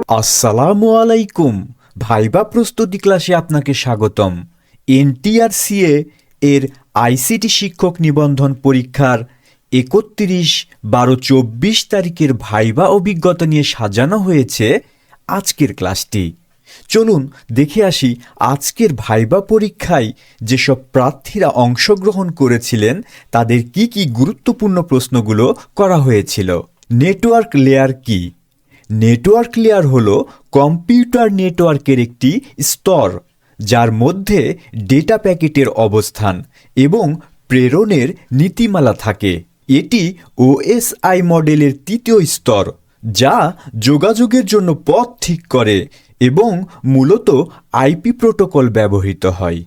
আসসালামু আলাইকুম। ভাইবা প্রস্তুতি ক্লাসে আপনাকে স্বাগতম। এনটিআরসিএ এর আইসিটি শিক্ষক নিবন্ধন পরীক্ষার 31/12/24 তারিখের ভাইবা অভিজ্ঞতা নিয়ে সাজানো হয়েছে আজকের ক্লাসটি। চলুন দেখে আসি আজকের ভাইবা পরীক্ষায় যেসব প্রার্থীরা অংশগ্রহণ করেছিলেন তাদের কি কি গুরুত্বপূর্ণ প্রশ্নগুলো করা হয়েছিল। নেটওয়ার্ক লেয়ার কি? নেটওয়ার্ক লেয়ার হলো কম্পিউটার নেটওয়ার্কের একটি স্তর যার মধ্যে ডেটা প্যাকেটের অবস্থান এবং প্রেরণের নীতিমালা থাকে। এটি ওএসআই মডেলের তৃতীয় স্তর যা যোগাযোগের জন্য পথ ঠিক করে এবং মূলত আইপি প্রোটোকল ব্যবহৃত হয়।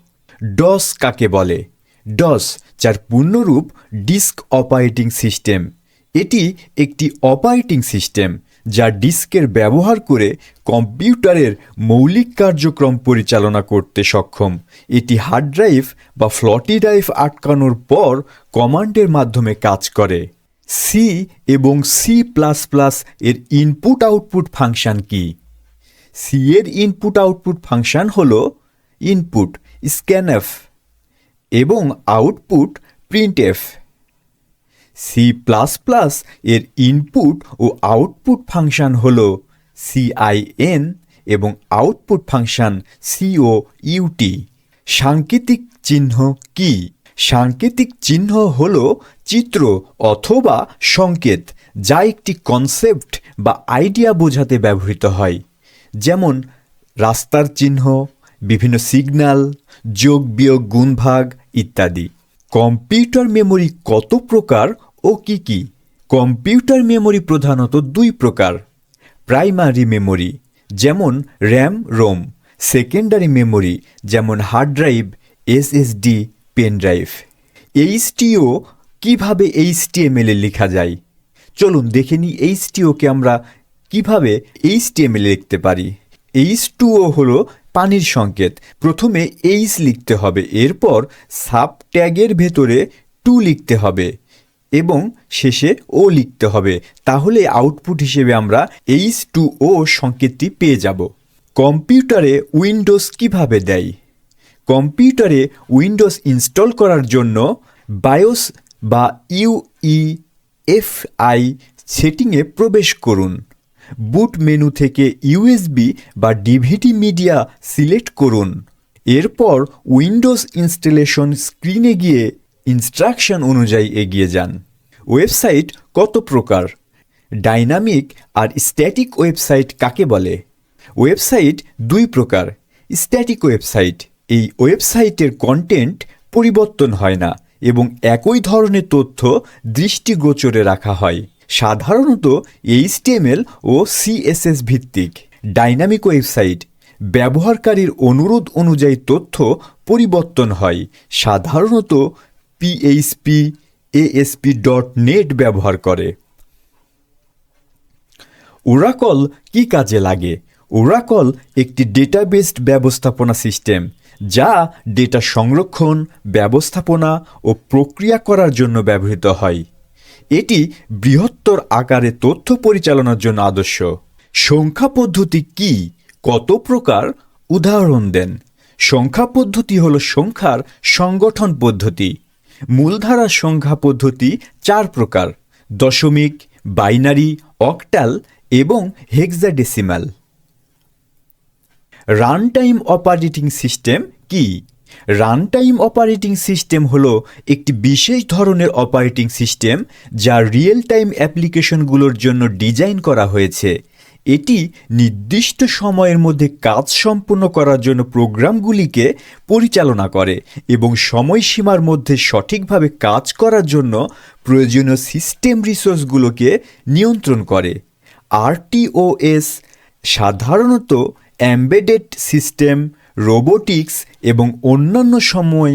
ডস কাকে বলে? ডস, যার পূর্ণরূপ ডিস্ক অপারেটিং সিস্টেম। এটি একটি অপারেটিং সিস্টেম যা ডিস্কের ব্যবহার করে কম্পিউটারের মৌলিক কার্যক্রম পরিচালনা করতে সক্ষম। এটি হার্ড ড্রাইভ বা ফ্লপি ড্রাইভ আটকানোর পর কমান্ডের মাধ্যমে কাজ করে। সি এবং C++ এর ইনপুট আউটপুট ফাংশন কি? সি এর ইনপুট আউটপুট ফাংশন হল ইনপুট স্ক্যানএফ এবং আউটপুট প্রিন্টএফ। C++ এর ইনপুট ও আউটপুট ফাংশন হল সিআইএন এবং আউটপুট ফাংশন COUT। সাংকেতিক চিহ্ন কি? সাংকেতিক চিহ্ন হল চিত্র অথবা সংকেত যা একটি কনসেপ্ট বা আইডিয়া বোঝাতে ব্যবহৃত হয়, যেমন রাস্তার চিহ্ন, বিভিন্ন সিগন্যাল, যোগ বিয়োগ গুণভাগ ইত্যাদি। কম্পিউটার মেমরি কত প্রকার ও কি কি? কম্পিউটার মেমরি প্রধানত দুই প্রকার। প্রাইমারি মেমরি যেমন র্যাম রোম, সেকেন্ডারি মেমরি যেমন hard drive SSD pen drive. HTO কিভাবে HTML এ লেখা যায়? চলুন দেখে নিই HTO-কে আমরা কিভাবে HTML এ লিখতে পারি। H2O হলো পানির সংকেত। প্রথমে H লিখতে হবে, এরপর সাব ট্যাগের ভেতরে 2 লিখতে হবে এবং শেষে O লিখতে হবে। তাহলে আউটপুট হিসেবে আমরা H2O সংকেতটি পেয়ে যাব। কম্পিউটারে উইন্ডোজ কিভাবে দেয়? কম্পিউটারে উইন্ডোজ ইনস্টল করার জন্য বায়োস বা UEFI সেটিংয়ে প্রবেশ করুন। বুট মেনু থেকে USB বা DVD মিডিয়া সিলেক্ট করুন। এরপর উইন্ডোজ ইনস্টলেশন স্ক্রিনে গিয়ে ইনস্ট্রাকশন অনুযায়ী এগিয়ে যান। ওয়েবসাইট কত প্রকার? ডাইনামিক আর স্ট্যাটিক ওয়েবসাইট কাকে বলে? ওয়েবসাইট দুই প্রকার। স্ট্যাটিক ওয়েবসাইট, এই ওয়েবসাইটের কন্টেন্ট পরিবর্তন হয় না এবং একই ধরনের তথ্য দৃষ্টিগোচরে রাখা হয়, সাধারণত HTML ও CSS ভিত্তিক। ডাইনামিক ওয়েবসাইট, ব্যবহারকারীর অনুরোধ অনুযায়ী তথ্য পরিবর্তন হয়, সাধারণত PHP ASP.NET ব্যবহার করে। ওরাকল কি কাজে লাগে? ওরাকল একটি ডেটাবেস ব্যবস্থাপনা সিস্টেম যা ডেটা সংরক্ষণ, ব্যবস্থাপনা ও প্রক্রিয়া করার জন্য ব্যবহৃত হয়। এটি বৃহত্তর আকারে তথ্য পরিচালনার জন্য আদর্শ। সংখ্যা পদ্ধতি কি? কত প্রকার? উদাহরণ দেন। সংখ্যা পদ্ধতি হল সংখ্যার সংগঠন পদ্ধতি। মূলধারা সংখ্যা পদ্ধতি 4 প্রকার: দশমিক, বাইনারি, অক্টাল এবং hexadecimal. Run time operating system কি? রান টাইম অপারেটিং সিস্টেম হল একটি বিশেষ ধরনের অপারেটিং সিস্টেম যা রিয়েল টাইম অ্যাপ্লিকেশনগুলোর জন্য ডিজাইন করা হয়েছে। এটি নির্দিষ্ট সময়ের মধ্যে কাজ সম্পূর্ণ করার জন্য প্রোগ্রামগুলিকে পরিচালনা করে এবং সময়সীমার মধ্যে সঠিকভাবে কাজ করার জন্য প্রয়োজনীয় সিস্টেম রিসোর্সগুলোকে নিয়ন্ত্রণ করে। RTOS সাধারণত এমবেডেড সিস্টেম, রোবোটিক্স এবং অন্যান্য সময়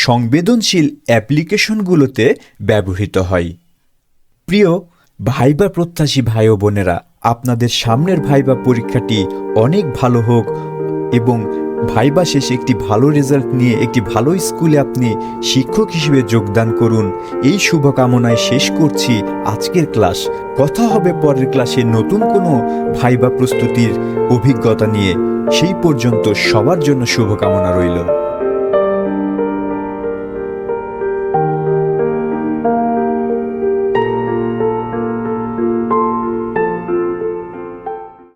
সংবেদনশীল অ্যাপ্লিকেশনগুলোতে ব্যবহৃত হয়। প্রিয় ভাইবা প্রত্যাশী ভাই ও বোনেরা, আপনাদের সামনের ভাইবা পরীক্ষাটি অনেক ভালো হোক এবং ভাইবা শেষে একটি ভালো রেজাল্ট নিয়ে একটি ভালো স্কুলে আপনি শিক্ষক হিসেবে যোগদান করুন। এই শুভকামনায় শেষ করছি আজকের ক্লাস। কথা হবে পরের ক্লাসে নতুন কোনো ভাইবা প্রস্তুতির অভিজ্ঞতা নিয়ে। সেই পর্যন্ত সবার জন্য শুভকামনা রইল।